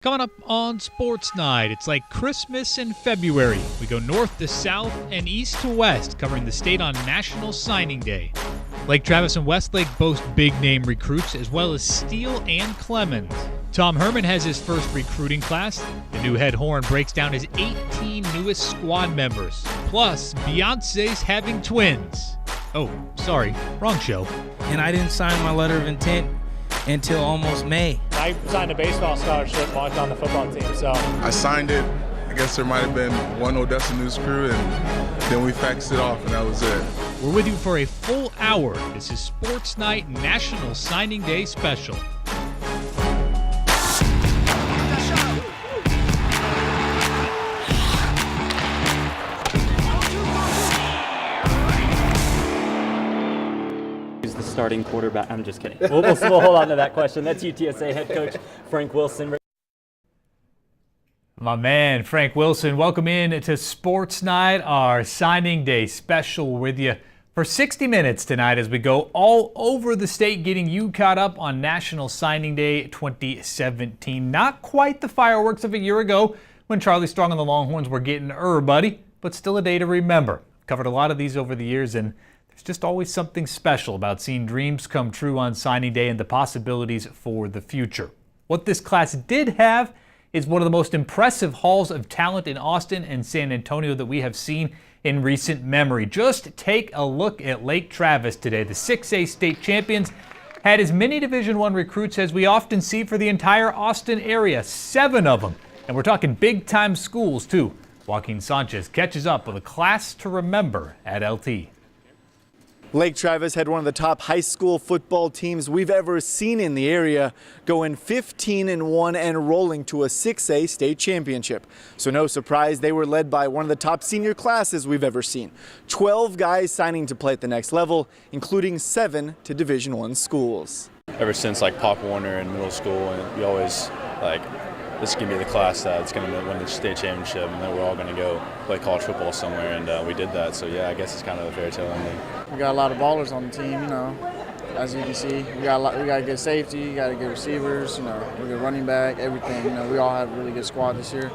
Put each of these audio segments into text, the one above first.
Coming up on Sports Night, it's like Christmas in February. We go north to south and east to west, covering the state on National Signing Day. Lake Travis and Westlake boast big-name recruits, as well as Steele and Clemens. Tom Herman has his first recruiting class. The new head horn breaks down his 18 newest squad members. Plus, Beyonce's having twins. Oh, sorry, wrong show. And I didn't sign my letter of intent until almost May. I signed a baseball scholarship while I was on the football team, so. I signed it. I guess there might have been one Odessa News crew, and then we faxed it off, and that was it. We're with you for a full hour. This is Sports Night National Signing Day Special. Who's the starting quarterback? I'm just kidding. We'll hold on to that question. That's UTSA head coach Frank Wilson. My man, Frank Wilson, welcome in to Sports Night, our signing day special with you for 60 minutes tonight as we go all over the state getting you caught up on National Signing Day 2017. Not quite the fireworks of a year ago when Charlie Strong and the Longhorns were getting buddy, but still a day to remember. Covered a lot of these over the years, and there's just always something special about seeing dreams come true on signing day and the possibilities for the future. What this class did have is one of the most impressive hauls of talent in Austin and San Antonio that we have seen in recent memory. Just take a look at Lake Travis today. The 6A state champions had as many Division I recruits as we often see for the entire Austin area, 7 of them. And we're talking big-time schools, too. Joaquin Sanchez catches up with a class to remember at LT. Lake Travis had one of the top high school football teams we've ever seen in the area, going 15-1 and rolling to a 6A state championship. So no surprise, they were led by one of the top senior classes we've ever seen. 12 guys signing to play at the next level, including 7 to Division I schools. Ever since Pop Warner in middle school, and we always this is going to be the class that's going to win the state championship, and then we're all going to go play college football somewhere, and we did that. So yeah, I guess it's kind of a fairy tale ending. We got a lot of ballers on the team, as you can see. We got a good safety, you got a good receivers, we're a good running back, everything. We all have a really good squad this year.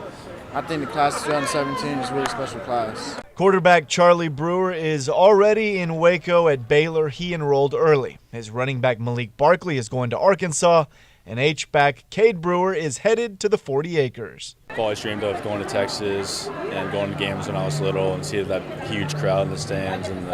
I think the class of 2017 is a really special class. Quarterback Charlie Brewer is already in Waco at Baylor. He enrolled early. His running back Malik Barkley is going to Arkansas, and H-back Cade Brewer is headed to the 40 acres. I've always dreamed of going to Texas and going to games when I was little and see that huge crowd in the stands and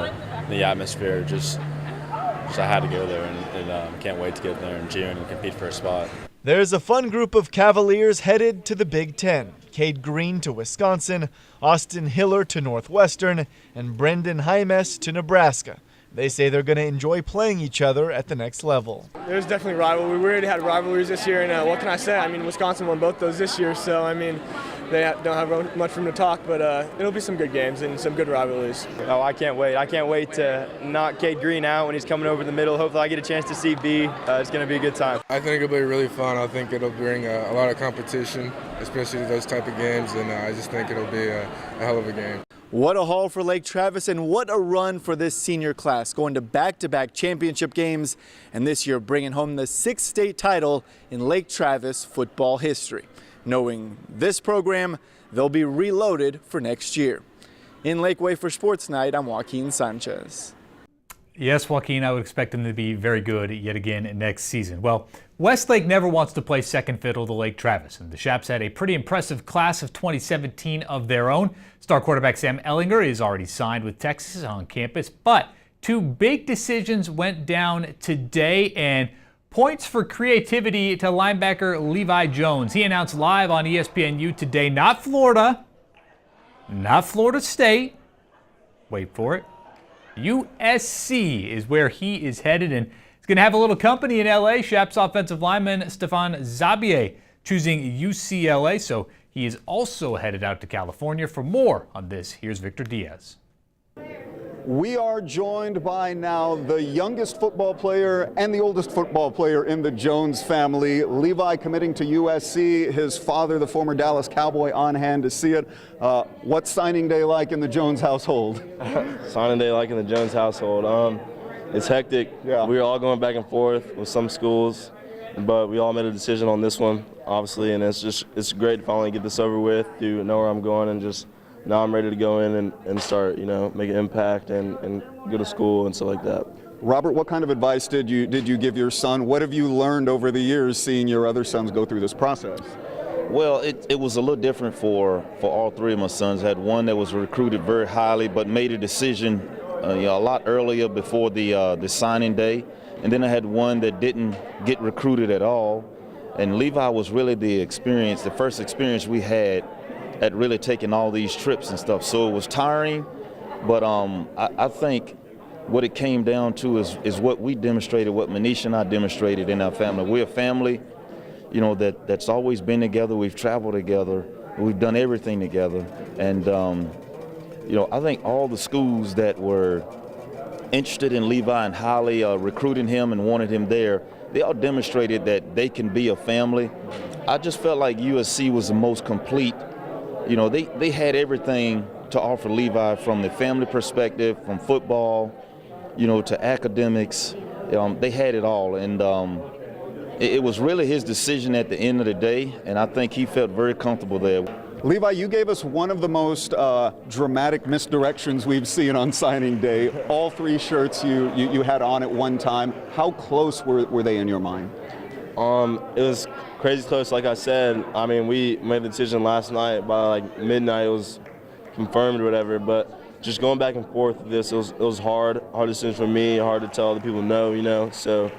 the atmosphere. Just I had to go there, and can't wait to get there in June and compete for a spot. There's a fun group of Cavaliers headed to the Big Ten. Cade Green to Wisconsin, Austin Hiller to Northwestern, and Brendan Hymes to Nebraska. They say they're going to enjoy playing each other at the next level. There's definitely rivalry. We already had rivalries this year, and what can I say? Wisconsin won both those this year, so they don't have much room to talk, but it'll be some good games and some good rivalries. Oh, I can't wait. I can't wait to knock Cade Green out when he's coming over the middle. Hopefully I get a chance to see B. It's going to be a good time. I think it'll be really fun. I think it'll bring a lot of competition, especially those type of games, and I just think it'll be a hell of a game. What a haul for Lake Travis, and what a run for this senior class, going to back-to-back championship games, and this year bringing home the 6th state title in Lake Travis football history. Knowing this program, they'll be reloaded for next year. In Lakeway for Sports Night, I'm Joaquin Sanchez. Yes, Joaquin, I would expect them to be very good yet again next season. Well, Westlake never wants to play second fiddle to Lake Travis, and the Shaps had a pretty impressive class of 2017 of their own. Star quarterback Sam Ellinger is already signed with Texas on campus, but 2 big decisions went down today, and points for creativity to linebacker Levi Jones. He announced live on ESPNU today, not Florida, not Florida State, wait for it, USC is where he is headed, and he's going to have a little company in LA. Shaps offensive lineman Stefan Zabier choosing UCLA, so he is also headed out to California. For more on this, here's Victor Diaz. We are joined by now the youngest football player and the oldest football player in the Jones family. Levi committing to USC, his father, the former Dallas Cowboy, on hand to see it. What's signing day like in the Jones household? Signing day like in the Jones household. It's hectic. Yeah. We're all going back and forth with some schools, but we all made a decision on this one. obviously, and it's great to finally get this over with, to know where I'm going, and just now I'm ready to go in and start, make an impact and go to school and stuff like that. Robert, what kind of advice did you give your son? What have you learned over the years seeing your other sons go through this process? Well, it was a little different for all three of my sons. I had one that was recruited very highly but made a decision a lot earlier before the signing day. And then I had one that didn't get recruited at all. And Levi was really the first experience we had at really taking all these trips and stuff. So it was tiring, but I think what it came down to is what we demonstrated, what Manisha and I demonstrated in our family. We're a family, that's always been together. We've traveled together. We've done everything together. And, I think all the schools that were interested in Levi and highly recruiting him and wanted him there, they all demonstrated that they can be a family. I just felt like USC was the most complete. They had everything to offer Levi, from the family perspective, from football, to academics. They had it all, and it was really his decision at the end of the day, and I think he felt very comfortable there. Levi, you gave us one of the most dramatic misdirections we've seen on signing day. All three shirts you had on at one time. How close were they in your mind? It was crazy close, like I said. I mean, we made the decision last night. By midnight, it was confirmed or whatever, but just going back and forth with this, it was hard decision for me, hard to tell other people no, so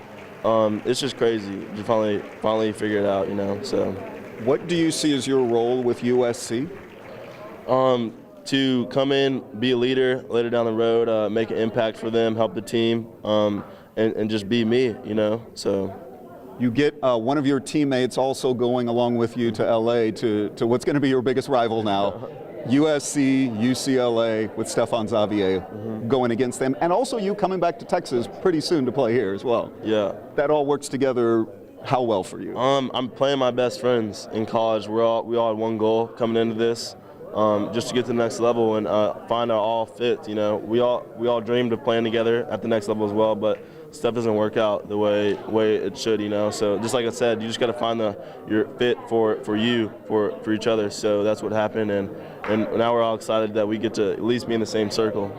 it's just crazy to finally figure it out, so. What do you see as your role with USC? To come in, be a leader later down the road, make an impact for them, help the team, and just be me, so. You get one of your teammates also going along with you to LA to what's going to be your biggest rival now. USC, UCLA with Stephon Xavier going against them, and also you coming back to Texas pretty soon to play here as well. Yeah. That all works together how well for you? I'm playing my best friends in college. We all had one goal coming into this, just to get to the next level and find our all fit. We all dreamed of playing together at the next level as well, but stuff doesn't work out the way it should, So just like I said, you just got to find your fit for each other. So that's what happened, and now we're all excited that we get to at least be in the same circle,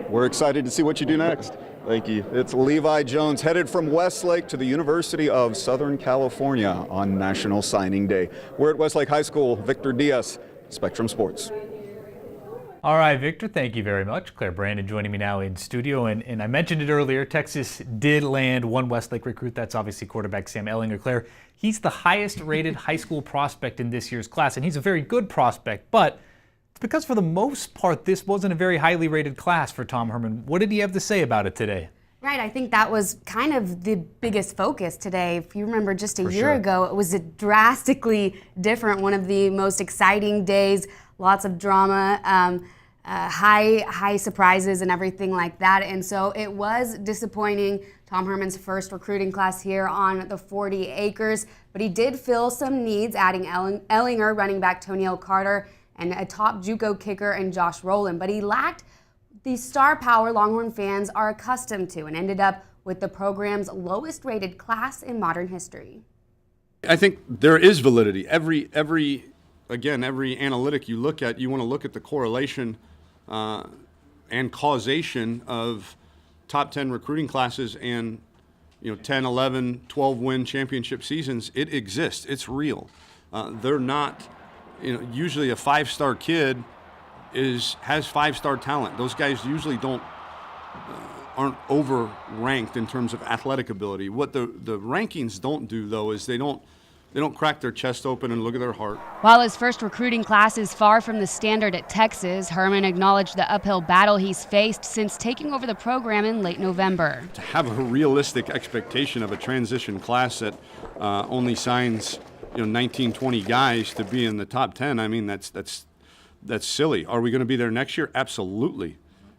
We're excited to see what you do next. Thank you. It's Levi Jones headed from Westlake to the University of Southern California on National Signing Day. We're at Westlake High School. Victor Diaz, Spectrum Sports. All right, Victor, thank you very much. Claire Brandon joining me now in studio. And I mentioned it earlier, Texas did land one Westlake recruit. That's obviously quarterback Sam Ehlinger. Claire, he's the highest rated high school prospect in this year's class, and he's a very good prospect, but it's because for the most part, this wasn't a very highly rated class for Tom Herman. What did he have to say about it today? Right, I think that was kind of the biggest focus today. If you remember just a year ago, it was a drastically different, one of the most exciting days, lots of drama, high surprises and everything like that. And so it was disappointing. Tom Herman's first recruiting class here on the 40 acres, but he did fill some needs, adding Ehlinger, running back Toniel Carter, and a top JUCO kicker and Josh Rowland. But he lacked the star power Longhorn fans are accustomed to and ended up with the program's lowest rated class in modern history. I think there is validity. Every analytic you look at, you want to look at the correlation and causation of top 10 recruiting classes and 10, 11, 12 win championship seasons. It exists. It's real. They're not, usually a 5-star kid has 5-star talent. Those guys usually aren't over-ranked in terms of athletic ability. What the rankings don't do, though, is they don't crack their chest open and look at their heart. While his first recruiting class is far from the standard at Texas, Herman acknowledged the uphill battle he's faced since taking over the program in late November. To have a realistic expectation of a transition class that only signs 19, 20 guys to be in the top 10, I mean, that's silly. Are we going to be there next year? Absolutely.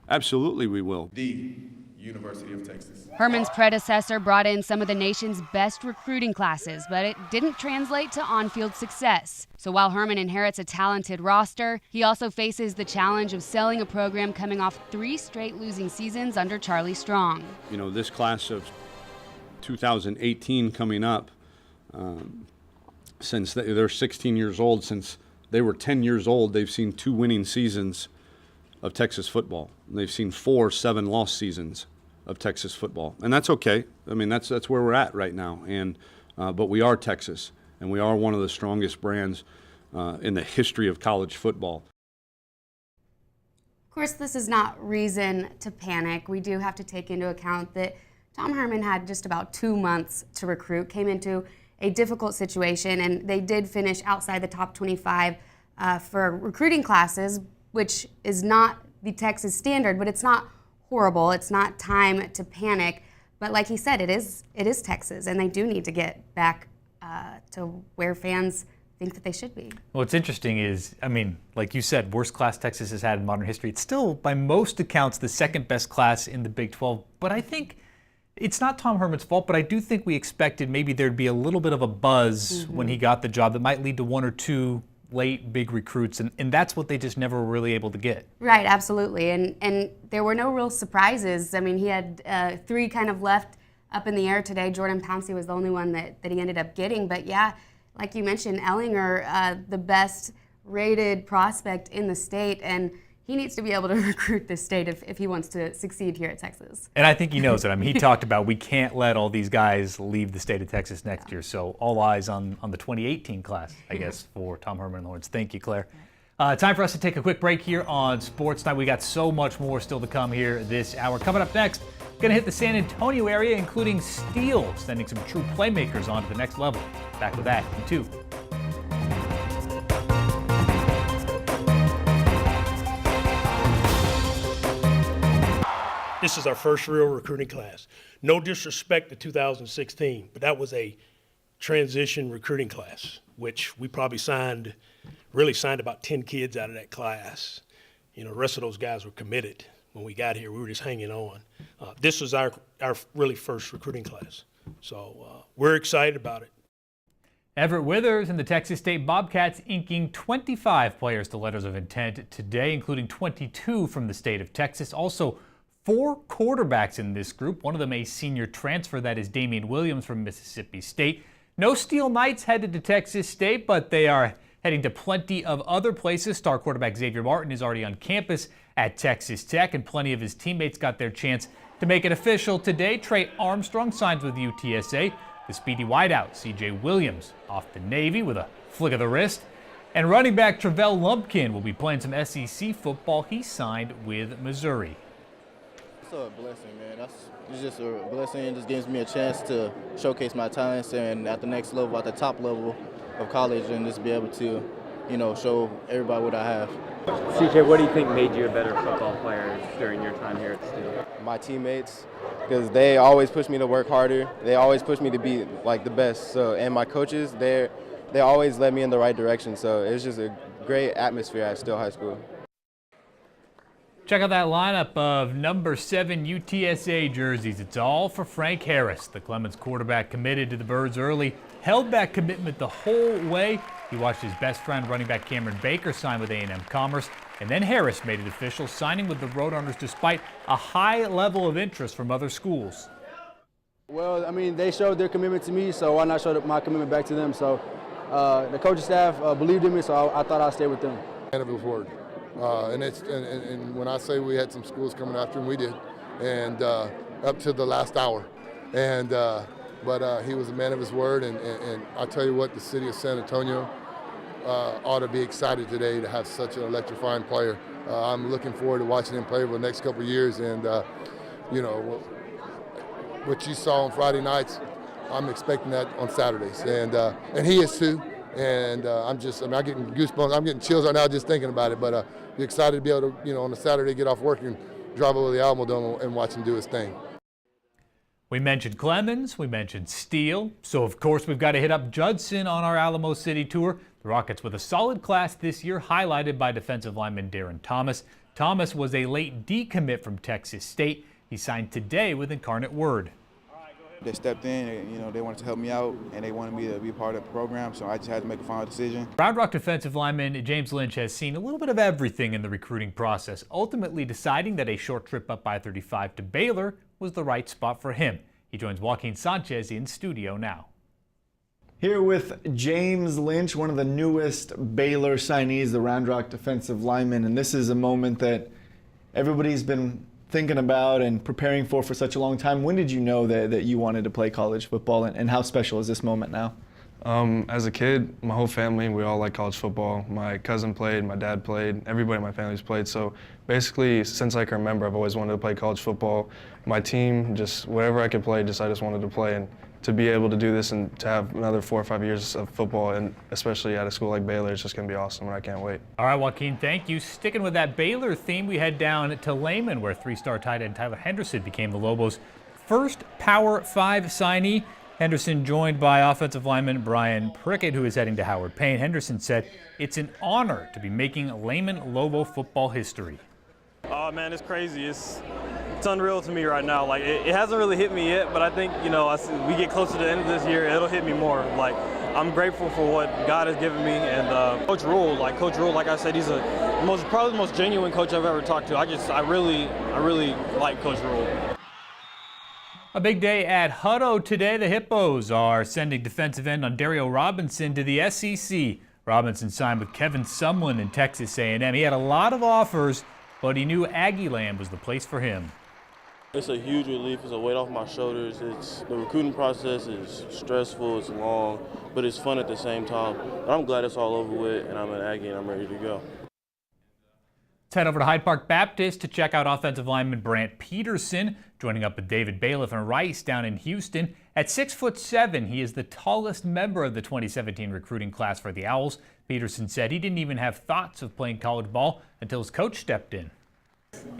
Absolutely we will. The University of Texas. Herman's predecessor brought in some of the nation's best recruiting classes, but it didn't translate to on-field success. So while Herman inherits a talented roster, he also faces the challenge of selling a program coming off 3 straight losing seasons under Charlie Strong. This class of 2018 coming up, since they're 16 years old. Since they were 10 years old, they've seen 2 winning seasons of Texas football. They've seen 4 7-loss seasons of Texas football, and that's okay. I mean, that's where we're at right now. And but we are Texas, and we are one of the strongest brands in the history of college football. Of course, this is not reason to panic. We do have to take into account that Tom Herman had just about 2 months to recruit, came into a difficult situation, and they did finish outside the top 25 for recruiting classes, which is not the Texas standard, but it's not horrible. It's not time to panic. But like he said, it is Texas, and they do need to get back to where fans think that they should be. What's interesting is, I mean, like you said, worst class Texas has had in modern history. It's still, by most accounts, the second best class in the Big 12. But I think it's not Tom Herman's fault, but I do think we expected maybe there'd be a little bit of a buzz when he got the job that might lead to 1 or 2 late big recruits, and that's what they just never were really able to get. Right, absolutely. And there were no real surprises. I mean, he had 3 kind of left up in the air today. Jordan Pouncey was the only one that he ended up getting. But yeah, like you mentioned, Ellinger, the best rated prospect in the state, and he needs to be able to recruit this state if he wants to succeed here at Texas. And I think he knows it. I mean, he talked about we can't let all these guys leave the state of Texas next year. So all eyes on the 2018 class, I guess, for Tom Herman and Lawrence. Thank you, Claire. Time for us to take a quick break here on Sports Night. We got so much more still to come here this hour. Coming up next, going to hit the San Antonio area, including Steele, sending some true playmakers on to the next level. Back with that in 2. This is our first real recruiting class. No disrespect to 2016, but that was a transition recruiting class, which we probably really signed about 10 kids out of that class. You know, the rest of those guys were committed when we got here. We were just hanging on. This was our really first recruiting class. So we're excited about it. Everett Withers and the Texas State Bobcats inking 25 players to letters of intent today, including 22 from the state of Texas. Also, 4 quarterbacks in this group, one of them a senior transfer, that is Damian Williams from Mississippi State. No Steel Knights headed to Texas State, but they are heading to plenty of other places. Star quarterback Xavier Martin is already on campus at Texas Tech, and plenty of his teammates got their chance to make it official today. Trey Armstrong signs with UTSA. The speedy wideout C.J. Williams off to Navy with a flick of the wrist. And running back Travell Lumpkin will be playing some SEC football. He signed with Missouri. It's a blessing, man. It's just a blessing. It just gives me a chance to showcase my talents and at the next level, at the top level of college, and just be able to, you know, show everybody what I have. CJ, what do you think made you a better football player during your time here at Steel? My teammates, because they always push me to work harder. They always push me to be like the best. So, and my coaches, they always led me in the right direction. So it was just a great atmosphere at Steel High School. Check out that lineup of number 7 UTSA jerseys. It's all for Frank Harris. The Clemens quarterback committed to the Birds early, held that commitment the whole way. He watched his best friend, running back Cameron Baker, sign with A&M Commerce, and then Harris made it official, signing with the Roadrunners despite a high level of interest from other schools. Well, I mean, they showed their commitment to me, so why not show my commitment back to them? So the coaching staff believed in me, so I thought I'd stay with them. Man of his word. And when I say we had some schools coming after him, we did, and up to the last hour. And but he was a man of his word, and I tell you what, the city of San Antonio ought to be excited today to have such an electrifying player. I'm looking forward to watching him play over the next couple of years, and you know, what you saw on Friday nights, I'm expecting that on Saturdays, and he is too. And I'm getting goosebumps. I'm getting chills right now just thinking about it. But you're excited to be able to, you know, on a Saturday get off work and drive over to the Alamo Dome and watch him do his thing. We mentioned Clemens, we mentioned Steele, so of course we've got to hit up Judson on our Alamo City tour. The Rockets with a solid class this year, highlighted by defensive lineman Darren Thomas. Thomas was a late decommit from Texas State. He signed today with Incarnate Word. They stepped in, you know, they wanted to help me out, and they wanted me to be part of the program, so I just had to make a final decision. Round Rock defensive lineman James Lynch has seen a little bit of everything in the recruiting process, ultimately deciding that a short trip up I-35 to Baylor was the right spot for him. He joins Joaquin Sanchez in studio now. Here with James Lynch, one of the newest Baylor signees, the Round Rock defensive lineman, and this is a moment that everybody's been thinking about and preparing for such a long time. When did you know that you wanted to play college football, and how special is this moment now? As a kid, my whole family, we all like college football. My cousin played, my dad played, everybody in my family's played. So basically, since I can remember, I've always wanted to play college football. My team, just whatever I could play, I just wanted to play. And to be able to do this and to have another 4 or 5 years of football, and especially at a school like Baylor, it's just going to be awesome, and I can't wait. All right, Joaquin, thank you. Sticking with that Baylor theme, we head down to Lehman, where 3-star tight end Tyler Henderson became the Lobos' first Power 5 signee. Henderson joined by offensive lineman Brian Prickett, who is heading to Howard Payne. Henderson said it's an honor to be making Lehman Lobo football history. Oh man, it's crazy. It's unreal to me right now. Like it hasn't really hit me yet, but I think as we get closer to the end of this year, it'll hit me more. Like I'm grateful for what God has given me, and Coach Rule, like I said, he's probably the most genuine coach I've ever talked to. I really like Coach Rule. A big day at Hutto today. The Hippos are sending defensive end Ondario Robinson to the SEC. Robinson signed with Kevin Sumlin in Texas A&M. He had a lot of offers, but he knew Aggie Land was the place for him. It's a huge relief. It's a weight off my shoulders. The recruiting process is stressful, it's long, but it's fun at the same time. But I'm glad it's all over with, and I'm an Aggie and I'm ready to go. Let's head over to Hyde Park Baptist to check out offensive lineman Brant Peterson, joining up with David Bailiff and Rice down in Houston. At 6'7", he is the tallest member of the 2017 recruiting class for the Owls. Peterson said he didn't even have thoughts of playing college ball until his coach stepped in.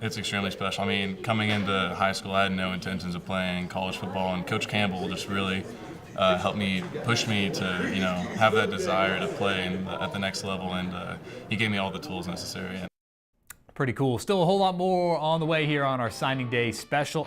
It's extremely special. I mean, coming into high school, I had no intentions of playing college football, and Coach Campbell just really helped me, push me to, have that desire to play at the next level, and he gave me all the tools necessary. Pretty cool. Still a whole lot more on the way here on our signing day special.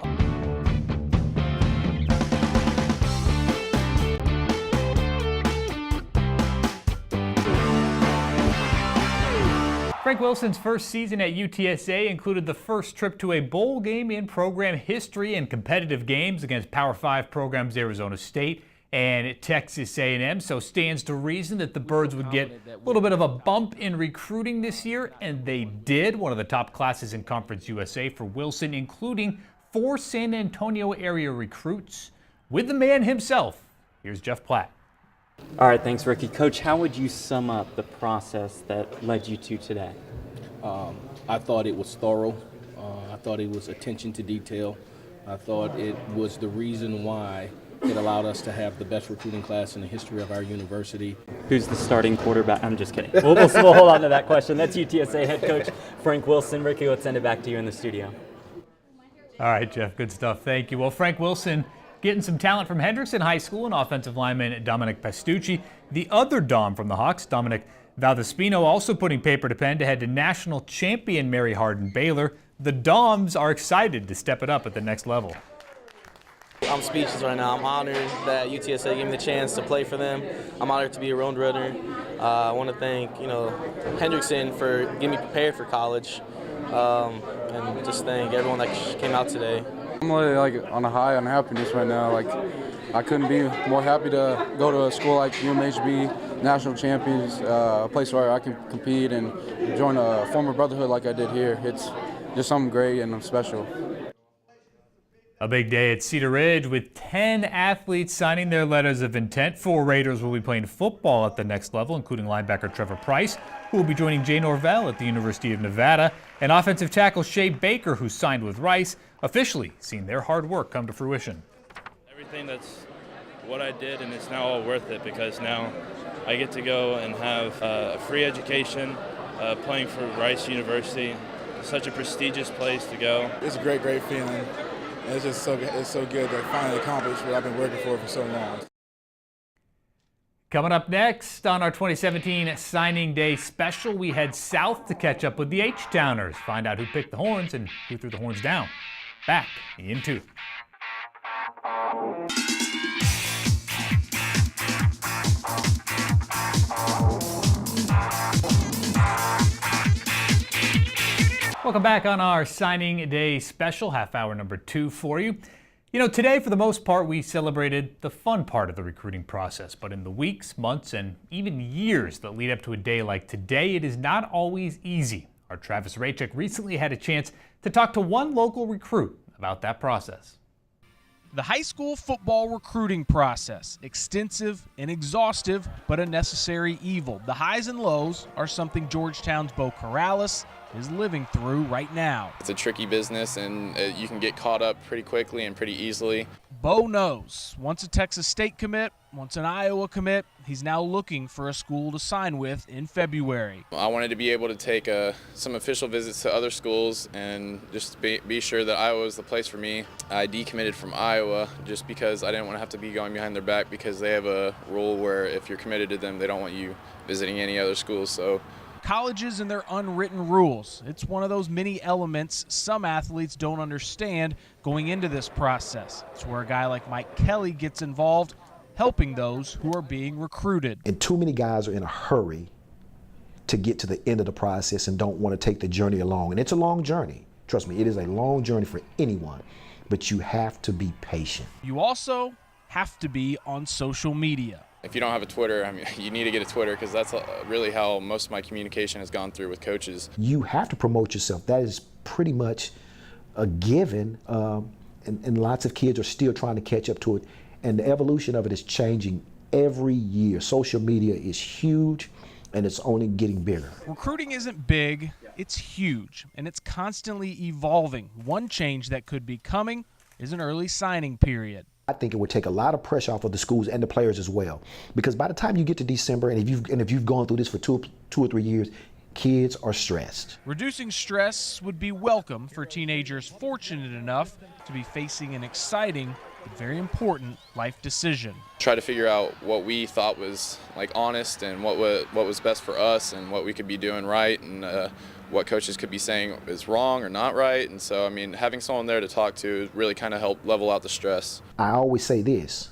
Frank Wilson's first season at UTSA included the first trip to a bowl game in program history and competitive games against Power 5 programs Arizona State and Texas A&M, so stands to reason that the Birds would get a little bit of a bump in recruiting this year, and they did. One of the top classes in Conference USA for Wilson, including 4 San Antonio area recruits. With the man himself, here's Jeff Platt. All right, thanks, Ricky. Coach, how would you sum up the process that led you to today? I thought it was thorough. I thought it was attention to detail. I thought it was the reason why it allowed us to have the best recruiting class in the history of our university. Who's the starting quarterback? I'm just kidding. We'll hold on to that question. That's UTSA head coach Frank Wilson. Ricky, let's send it back to you in the studio. All right, Jeff, good stuff. Thank you. Well, Frank Wilson getting some talent from Henderson High School and offensive lineman Dominic Pastucci. The other Dom from the Hawks, Dominic Valdespino, also putting paper to pen to head to national champion Mary Hardin Baylor. The Doms are excited to step it up at the next level. I'm speechless right now. I'm honored that UTSA gave me the chance to play for them. I'm honored to be a road runner. I want to thank, Hendrickson for getting me prepared for college, and just thank everyone that came out today. I'm really on a high on happiness right now. I couldn't be more happy to go to a school like UMHB, national champions, a place where I can compete and join a former brotherhood like I did here. It's just something great and special. A big day at Cedar Ridge with 10 athletes signing their letters of intent. 4 Raiders will be playing football at the next level, including linebacker Trevor Price, who will be joining Jay Norvell at the University of Nevada, and offensive tackle Shea Baker, who signed with Rice, officially seeing their hard work come to fruition. Everything that's what I did, and it's now all worth it because now I get to go and have a free education playing for Rice University. It's such a prestigious place to go. It's a great feeling. It's just so good to finally accomplish what I've been working for so long. Coming up next on our 2017 Signing Day special, we head south to catch up with the H-Towners, find out who picked the horns and who threw the horns down. Back in 2. Welcome back on our Signing Day special, half hour number 2 for you. You know, today, for the most part, we celebrated the fun part of the recruiting process. But in the weeks, months, and even years that lead up to a day like today, it is not always easy. Our Travis Raychuk recently had a chance to talk to one local recruit about that process. The high school football recruiting process, extensive and exhaustive, but a necessary evil. The highs and lows are something Georgetown's Bo Corrales is living through right now. It's a tricky business, and you can get caught up pretty quickly and pretty easily. Bo knows, once a Texas State commit, once an Iowa commit, he's now looking for a school to sign with in February. I wanted to be able to take some official visits to other schools and just be sure that Iowa was the place for me. I decommitted from Iowa just because I didn't want to have to be going behind their back, because they have a rule where if you're committed to them, they don't want you visiting any other schools. So colleges and their unwritten rules. It's one of those many elements some athletes don't understand going into this process. It's where a guy like Mike Kelly gets involved, helping those who are being recruited. And too many guys are in a hurry to get to the end of the process and don't want to take the journey along. And it's a long journey. Trust me, it is a long journey for anyone, but you have to be patient. You also have to be on social media. If you don't have a Twitter, I mean, you need to get a Twitter, because that's really how most of my communication has gone through with coaches. You have to promote yourself. That is pretty much a given, and lots of kids are still trying to catch up to it. And the evolution of it is changing every year. Social media is huge, and it's only getting bigger. Recruiting isn't big, it's huge, and it's constantly evolving. One change that could be coming is an early signing period. I think it would take a lot of pressure off of the schools and the players as well, because by the time you get to December, and if you've gone through this for two or 3 years, kids are stressed. Reducing stress would be welcome for teenagers fortunate enough to be facing an exciting but very important life decision. Try to figure out what we thought was honest, and what was best for us, and what we could be doing right, and what coaches could be saying is wrong or not right. And so, I mean, having someone there to talk to really kind of helped level out the stress. I always say this: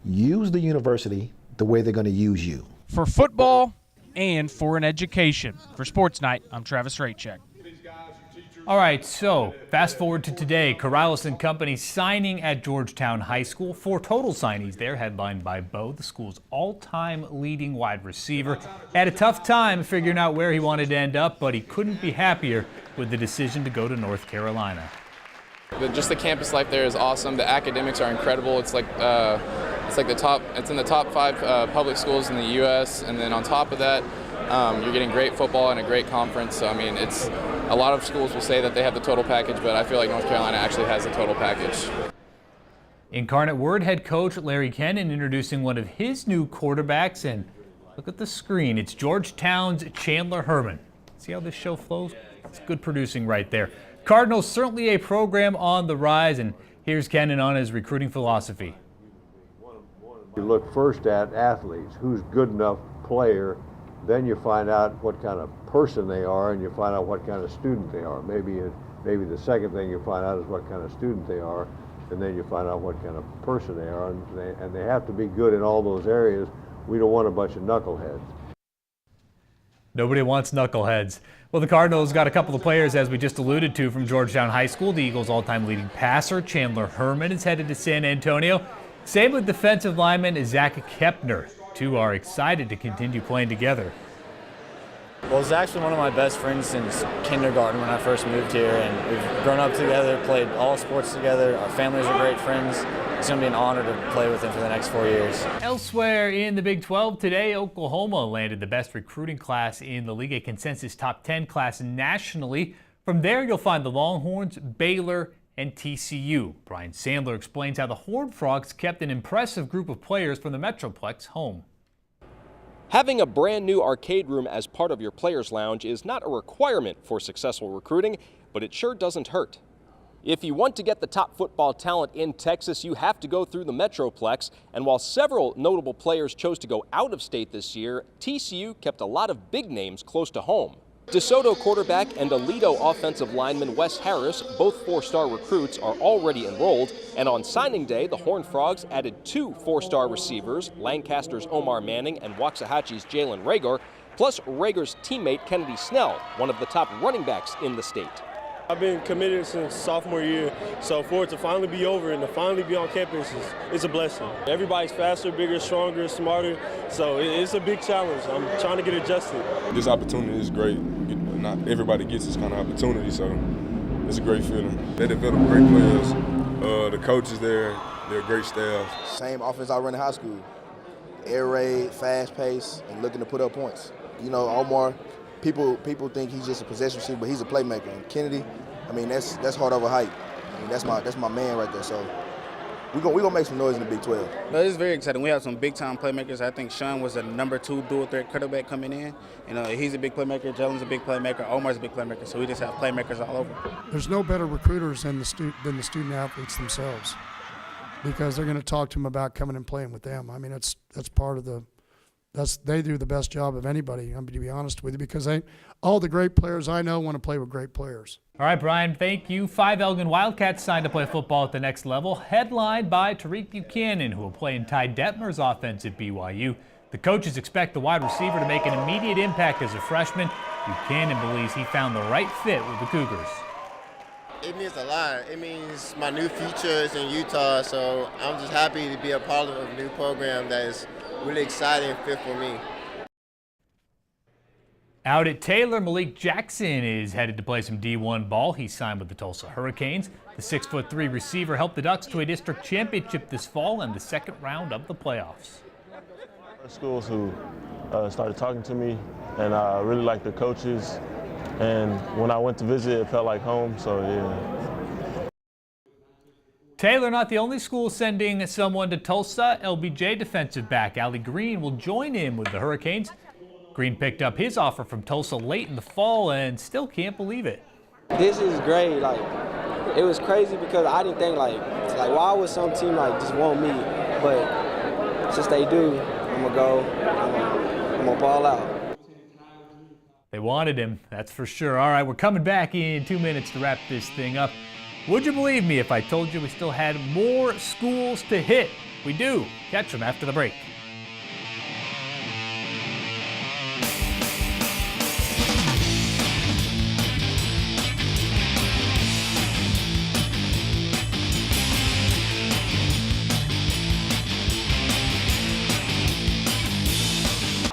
use the university the way they're going to use you. For football and for an education. For Sports Night, I'm Travis Raychuk. All right, so fast forward to today. Corrales and company signing at Georgetown High School. 4 total signees there, headlined by Bo, the school's all-time leading wide receiver. Had a tough time figuring out where he wanted to end up, but he couldn't be happier with the decision to go to North Carolina. Just the campus life there is awesome. The academics are incredible. It's in the top 5 public schools in the U.S. And then on top of that, you're getting great football and a great conference. So I mean, a lot of schools will say that they have the total package, but I feel like North Carolina actually has the total package. Incarnate Word head coach Larry Kennan introducing one of his new quarterbacks, and look at the screen. It's Georgetown's Chandler Herman. See how this show flows? It's good producing right there. Cardinals certainly a program on the rise, and here's Kennan on his recruiting philosophy. You look first at athletes, who's good enough player, then you find out what kind of person they are, and you find out what kind of student they are. Maybe the second thing you find out is what kind of student they are, and then you find out what kind of person they are, and they have to be good in all those areas. We don't want a bunch of knuckleheads. Nobody wants knuckleheads. Well, the Cardinals got a couple of players, as we just alluded to, from Georgetown High School. The Eagles' all-time leading passer, Chandler Herman, is headed to San Antonio. Same with defensive lineman Zach Kepner. Two are excited to continue playing together. Well, Zach's been one of my best friends since kindergarten when I first moved here, and we've grown up together, played all sports together. Our families are great friends. It's going to be an honor to play with him for the next 4 years. Elsewhere in the Big 12 today, Oklahoma landed the best recruiting class in the league, a consensus top 10 class nationally. From there, you'll find the Longhorns, Baylor, and TCU. Brian Sandler explains how the Horned Frogs kept an impressive group of players from the Metroplex home. Having a brand new arcade room as part of your players' lounge is not a requirement for successful recruiting, but it sure doesn't hurt. If you want to get the top football talent in Texas, you have to go through the Metroplex. And while several notable players chose to go out of state this year, TCU kept a lot of big names close to home. DeSoto quarterback and Aledo offensive lineman Wes Harris, both 4-star recruits, are already enrolled. And on signing day, the Horned Frogs added 2 4-star receivers, Lancaster's Omar Manning and Waxahachie's Jalen Rager, plus Rager's teammate Kennedy Snell, one of the top running backs in the state. I've been committed since sophomore year, so for it to finally be over and to finally be on campus is a blessing. Everybody's faster, bigger, stronger, smarter, so it's a big challenge. I'm trying to get adjusted. This opportunity is great. Not everybody gets this kind of opportunity, so it's a great feeling. They develop great players. The coaches there, they're a great staff. Same offense I ran in high school. Air raid, fast pace, and looking to put up points. You know, Omar, people think he's just a possession receiver, but he's a playmaker. And Kennedy, I mean, that's hard over height. I mean, that's my man right there. So we gonna make some noise in the Big 12. No, it's very exciting. We have some big time playmakers. I think Sean was the #2 dual threat quarterback coming in. You know, he's a big playmaker. Jalen's a big playmaker. Omar's a big playmaker. So we just have playmakers all over. There's no better recruiters than the student athletes themselves, because they're going to talk to them about coming and playing with them. I mean, that's part of they do the best job of anybody, to be honest with you, because all the great players I know want to play with great players. All right, Brian, thank you. 5 Elgin Wildcats signed to play football at the next level, headlined by Tariq Buchanan, who will play in Ty Detmer's offense at BYU. The coaches expect the wide receiver to make an immediate impact as a freshman. Buchanan believes he found the right fit with the Cougars. It means a lot. It means my new future is in Utah, so I'm just happy to be a part of a new program that is really exciting and fit for me. Out at Taylor, Malik Jackson is headed to play some D1 ball. He signed with the Tulsa Hurricanes. The 6'3" receiver helped the Ducks to a district championship this fall and the second round of the playoffs. Schools who started talking to me, and I really liked the coaches. And when I went to visit, it felt like home, so yeah. Taylor not the only school sending someone to Tulsa. LBJ defensive back Allie Green will join in with the Hurricanes. Green picked up his offer from Tulsa late in the fall and still can't believe it. This is great. Like, it was crazy because I didn't think like why would some team just want me? But since they do, I'm gonna go. I'm gonna ball out. They wanted him, that's for sure. All right, we're coming back in 2 minutes to wrap this thing up. Would you believe me if I told you we still had more schools to hit? We do. Catch them after the break.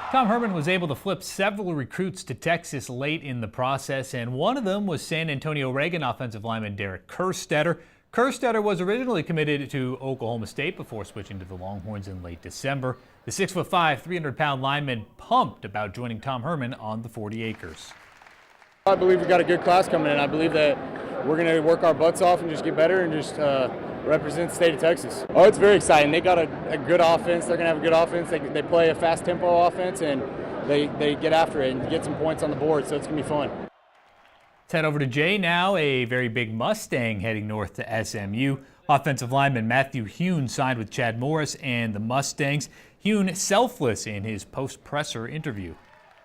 Tom Herman was able to flip several recruits to Texas late in the process, and one of them was San Antonio Reagan offensive lineman Derek Kerstetter. Kerstetter was originally committed to Oklahoma State before switching to the Longhorns in late December. The 6'5", 300-pound lineman pumped about joining Tom Herman on the 40 acres. I believe we've got a good class coming in. I believe that we're going to work our butts off and just get better and just represent the state of Texas. Oh, it's very exciting. They got a good offense. They're going to have a good offense. They play a fast tempo offense, and they get after it and get some points on the board, so it's going to be fun. Let's head over to Jay now. A very big Mustang heading north to SMU. Offensive lineman Matthew Hune signed with Chad Morris and the Mustangs. Hune selfless in his post-presser interview.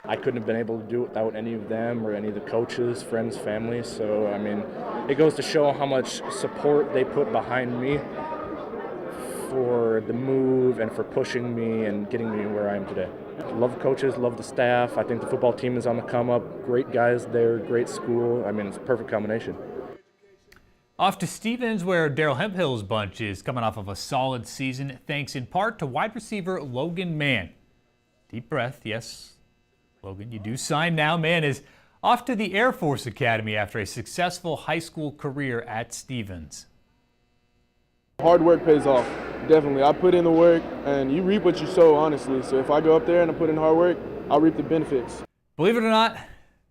I couldn't have been able to do it without any of them or any of the coaches, friends, family. So, I mean, it goes to show how much support they put behind me for the move and for pushing me and getting me where I am today. Love the coaches, love the staff. I think the football team is on the come up. Great guys there, great school. I mean, it's a perfect combination. Off to Stevens, where Darrell Hemphill's bunch is coming off of a solid season, thanks in part to wide receiver Logan Mann. Deep breath, yes. Logan, you do sign now. Mann is off to the Air Force Academy after a successful high school career at Stevens. Hard work pays off, definitely. I put in the work, and you reap what you sow, honestly. So if I go up there and I put in hard work, I'll reap the benefits. Believe it or not,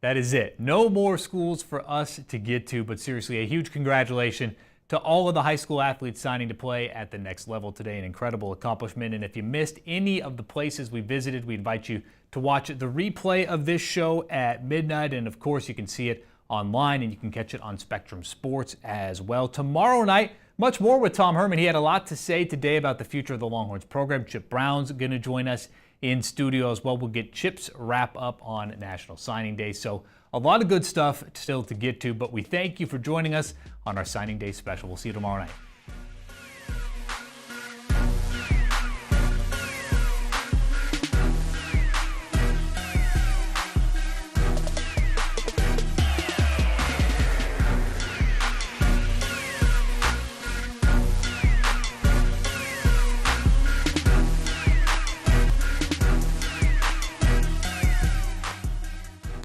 that is it. No more schools for us to get to, but seriously, a huge congratulations to all of the high school athletes signing to play at the next level today. An incredible accomplishment. And if you missed any of the places we visited, we invite you to watch the replay of this show at midnight. And of course, you can see it online and you can catch it on Spectrum Sports as well. Tomorrow night, much more with Tom Herman. He had a lot to say today about the future of the Longhorns program. Chip Brown's going to join us in studio as well. We'll get Chip's wrap up on National Signing Day. So a lot of good stuff still to get to, but we thank you for joining us on our Signing Day special. We'll see you tomorrow night.